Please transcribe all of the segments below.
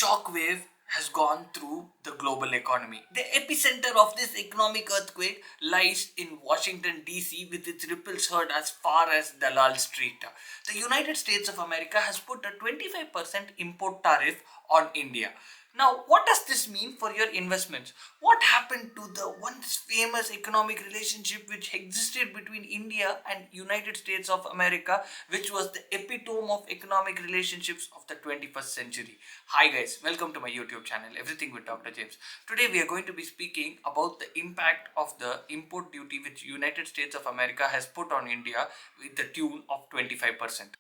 shockwave has gone through the global economy. The epicenter of this economic earthquake lies in Washington DC with its ripples heard as far as Dalal Street. The United States of America has put a 25% import tariff on India. Now, what does this mean for your investments? What happened to the once famous economic relationship which existed between India and United States of America, which was the epitome of economic relationships of the 21st century? Hi guys, welcome to my YouTube channel, Everything with Dr. James. Today we are going to be speaking about the impact of the import duty which United States of America has put on India with the tune of 25%.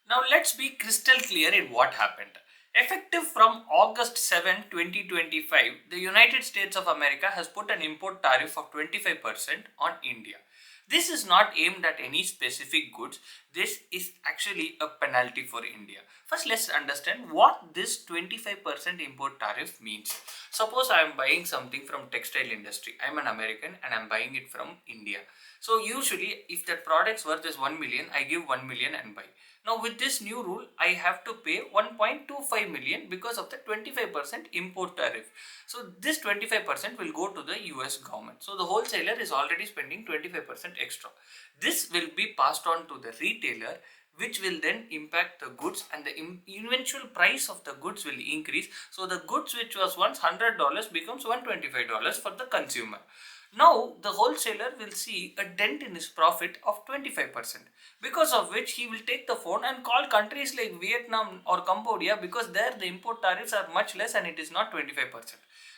Now let's be crystal clear in what happened. Effective from August 7, 2025, the United States of America has put an import tariff of 25% on India. This is not aimed at any specific goods. This is actually a penalty for India. First, let's understand what this 25% import tariff means. Suppose I am buying something from textile industry. I am an American and I am buying it from India. So usually if that product's worth is 1 million, I give 1 million and buy. Now with this new rule, I have to pay 1.25 million because of the 25% import tariff. So this 25% will go to the US government. So the wholesaler is already spending 25% extra. This will be passed on to the retailer, which will then impact the goods, and the eventual price of the goods will increase. So the goods which was once $100 becomes $125 for the consumer. Now the wholesaler will see a dent in his profit of 25%, because of which he will take the phone and call countries like Vietnam or Cambodia, because there the import tariffs are much less and it is not 25%.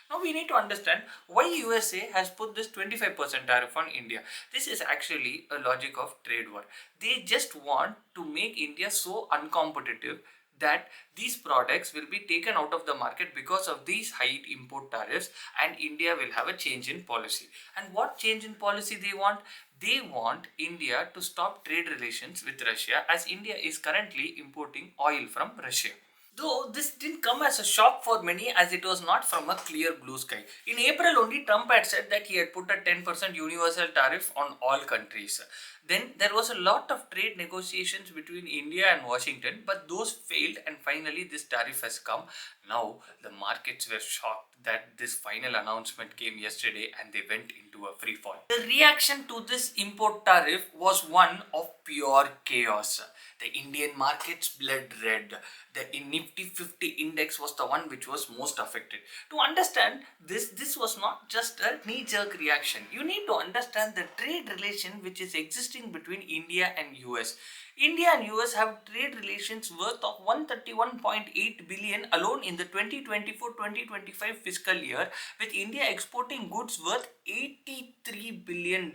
Now we need to understand why USA has put this 25% tariff on India. This is actually a logic of trade war. They just want to make India so uncompetitive that these products will be taken out of the market because of these high import tariffs, and India will have a change in policy. And what change in policy they want? They want India to stop trade relations with Russia, as India is currently importing oil from Russia. Though this didn't come as a shock for many, as it was not from a clear blue sky. In April only, Trump had said that he had put a 10% universal tariff on all countries. Then there was a lot of trade negotiations between India and Washington, but those failed, and finally this tariff has come. Now the markets were shocked that this final announcement came yesterday and they went into a free fall. The reaction to this import tariff was one of pure chaos. The Indian markets bled red. The Nifty 50 index was the one which was most affected. To understand this was not just a knee-jerk reaction. You need to understand the trade relation which is existing between India and US. India and US have trade relations worth of 131.8 billion alone in the 2024-2025 fiscal year, with India exporting goods worth $83 billion.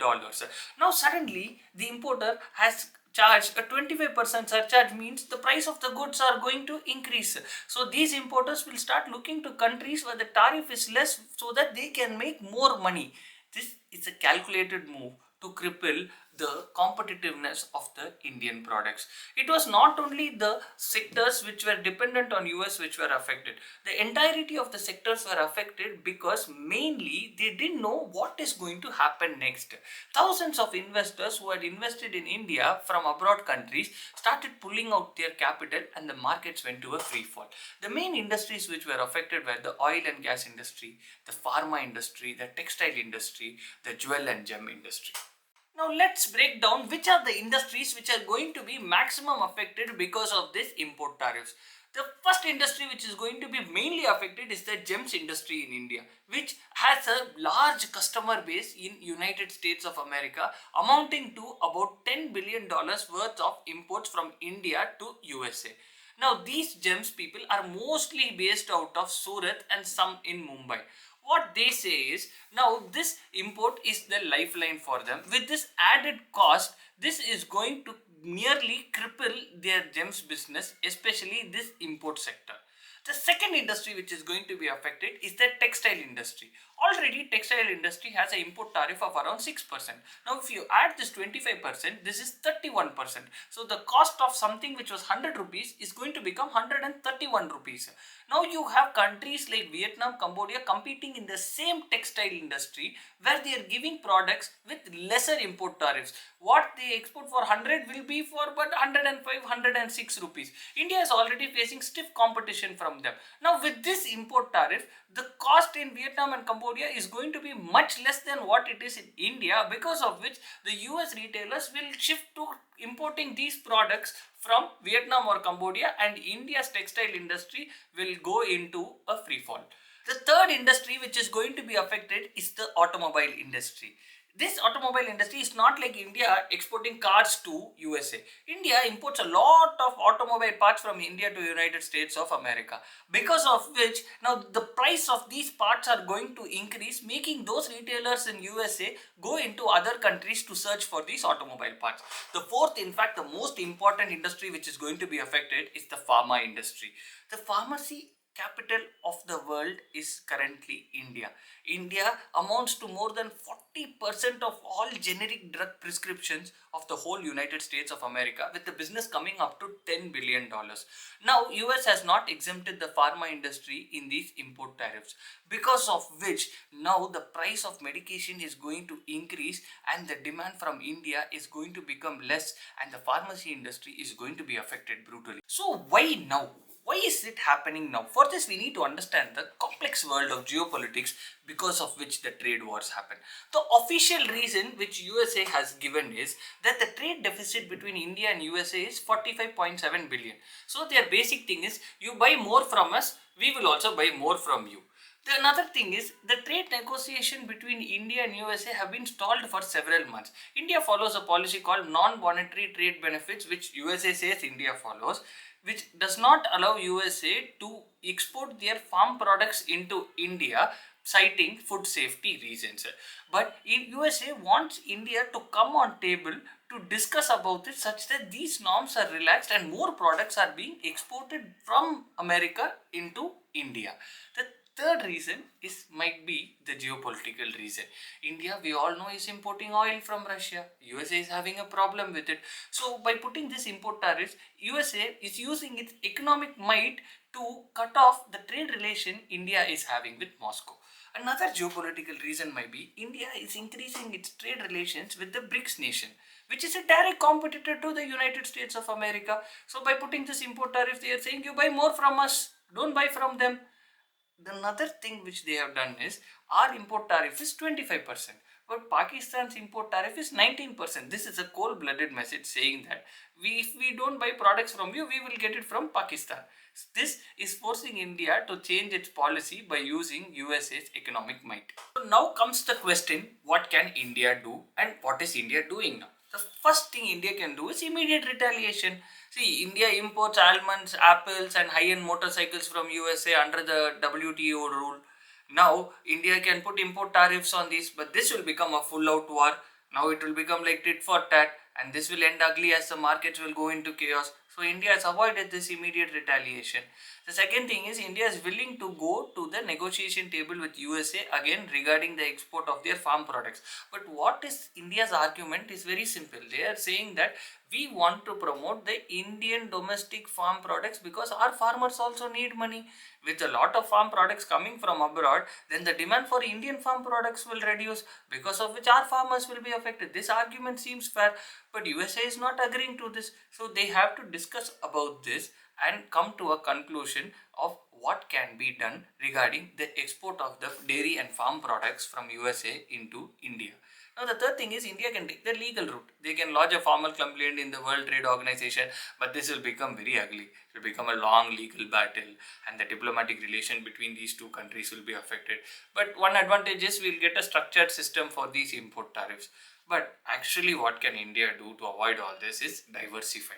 Now suddenly the importer has charged a 25% surcharge, means the price of the goods are going to increase. So these importers will start looking to countries where the tariff is less so that they can make more money. This is a calculated move to cripple the competitiveness of the Indian products. It was not only the sectors which were dependent on US which were affected. The entirety of the sectors were affected because mainly they didn't know what is going to happen next. Thousands of investors who had invested in India from abroad countries started pulling out their capital, and the markets went to a free fall. The main industries which were affected were the oil and gas industry, the pharma industry, the textile industry, the jewel and gem industry. Now let's break down which are the industries which are going to be maximum affected because of this import tariffs. The first industry which is going to be mainly affected is the gems industry in India, which has a large customer base in United States of America, amounting to about $10 billion worth of imports from India to USA. Now these gems people are mostly based out of Surat and some in Mumbai. What they say is, now this import is the lifeline for them. With this added cost, this is going to nearly cripple their gems business, especially this import sector. The second industry which is going to be affected is the textile industry. Already textile industry has an import tariff of around 6%. Now if you add this 25%, this is 31%. So the cost of something which was 100 rupees is going to become 131 rupees. Now you have countries like Vietnam, Cambodia competing in the same textile industry where they are giving products with lesser import tariffs. What they export for 100 will be for but 105, 106 rupees. India is already facing stiff competition from them. Now with this import tariff, the cost in Vietnam and Cambodia is going to be much less than what it is in India, because of which the US retailers will shift to importing these products from Vietnam or Cambodia, and India's textile industry will go into a free fall. The third industry which is going to be affected is the automobile industry. This automobile industry is not like India exporting cars to USA. India imports a lot of automobile parts from India to United States of America, because of which now the price of these parts are going to increase, making those retailers in USA go into other countries to search for these automobile parts. The fourth, in fact the most important industry which is going to be affected, is the pharma industry. The pharmacy capital of the world is currently India. India amounts to more than 40% of all generic drug prescriptions of the whole United States of America, with the business coming up to $10 billion. Now, US has not exempted the pharma industry in these import tariffs, because of which now the price of medication is going to increase and the demand from India is going to become less, and the pharmacy industry is going to be affected brutally. So why now? Why is it happening now? For this, we need to understand the complex world of geopolitics, because of which the trade wars happen. The official reason which USA has given is that the trade deficit between India and USA is 45.7 billion. So their basic thing is, you buy more from us, we will also buy more from you. The another thing is, the trade negotiation between India and USA have been stalled for several months. India follows a policy called non-monetary trade benefits, which USA says India follows, which does not allow USA to export their farm products into India, citing food safety reasons. But USA wants India to come on table to discuss about it, such that these norms are relaxed and more products are being exported from America into India. The third reason might be the geopolitical reason. India, we all know, is importing oil from Russia. USA is having a problem with it. So by putting this import tariffs, USA is using its economic might to cut off the trade relation India is having with Moscow. Another geopolitical reason might be India is increasing its trade relations with the BRICS nation, which is a direct competitor to the United States of America. So by putting this import tariff, they are saying, you buy more from us, don't buy from them. Another thing which they have done is, our import tariff is 25%, but Pakistan's import tariff is 19%. This is a cold-blooded message saying that if we don't buy products from you, we will get it from Pakistan. This is forcing India to change its policy by using USA's economic might. So now comes the question, what can India do and what is India doing now? The first thing India can do is immediate retaliation. See, India imports almonds, apples and high-end motorcycles from USA under the WTO rule. Now, India can put import tariffs on these, but this will become a full-out war. Now it will become like tit for tat, and this will end ugly as the markets will go into chaos. So India has avoided this immediate retaliation. The second thing is, India is willing to go to the negotiation table with USA again regarding the export of their farm products. But what is India's argument is very simple. They are saying that we want to promote the Indian domestic farm products because our farmers also need money. With a lot of farm products coming from abroad, then the demand for Indian farm products will reduce, because of which our farmers will be affected. This argument seems fair, but USA is not agreeing to this. So they have to discuss about this and come to a conclusion of what can be done regarding the export of the dairy and farm products from USA into India. Now the third thing is, India can take the legal route. They can lodge a formal complaint in the World Trade Organization, but this will become very ugly. It will become a long legal battle, and the diplomatic relation between these two countries will be affected. But one advantage is, we'll get a structured system for these import tariffs. But actually what can India do to avoid all this is diversify.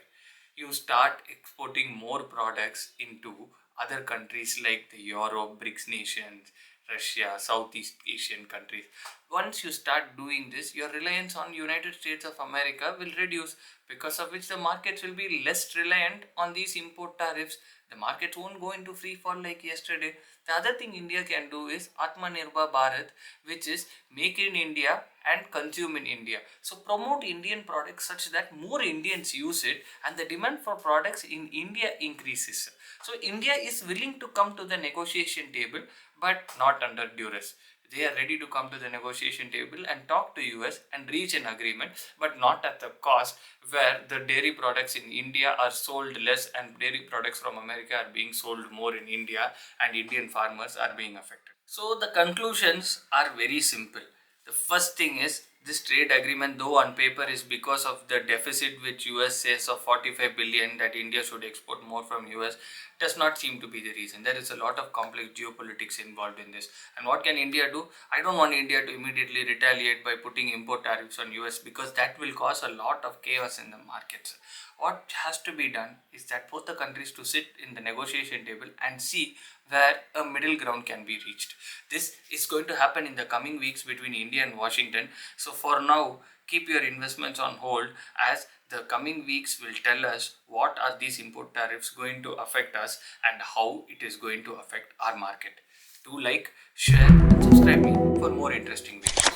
You start exporting more products into other countries like the Europe, BRICS nations, Russia, Southeast Asian countries. Once you start doing this, your reliance on United States of America will reduce, because of which the markets will be less reliant on these import tariffs. The markets won't go into free fall like yesterday. The other thing India can do is Atmanirbhar Bharat, which is make in India and consume in India. So promote Indian products such that more Indians use it and the demand for products in India increases. So India is willing to come to the negotiation table, but not under duress. They are ready to come to the negotiation table and talk to US and reach an agreement, but not at the cost where the dairy products in India are sold less and dairy products from America are being sold more in India and Indian farmers are being affected. So the conclusions are very simple. The first thing is this trade agreement, though on paper, is because of the deficit which US says of 45 billion that India should export more from US, does not seem to be the reason. There is a lot of complex geopolitics involved in this. And what can India do? I don't want India to immediately retaliate by putting import tariffs on US because that will cause a lot of chaos in the markets. What has to be done is that both the countries to sit in the negotiation table and see where a middle ground can be reached. This is going to happen in the coming weeks between India and Washington. So for now, keep your investments on hold as the coming weeks will tell us what are these import tariffs going to affect us and how it is going to affect our market. Do like, share and subscribe me for more interesting videos.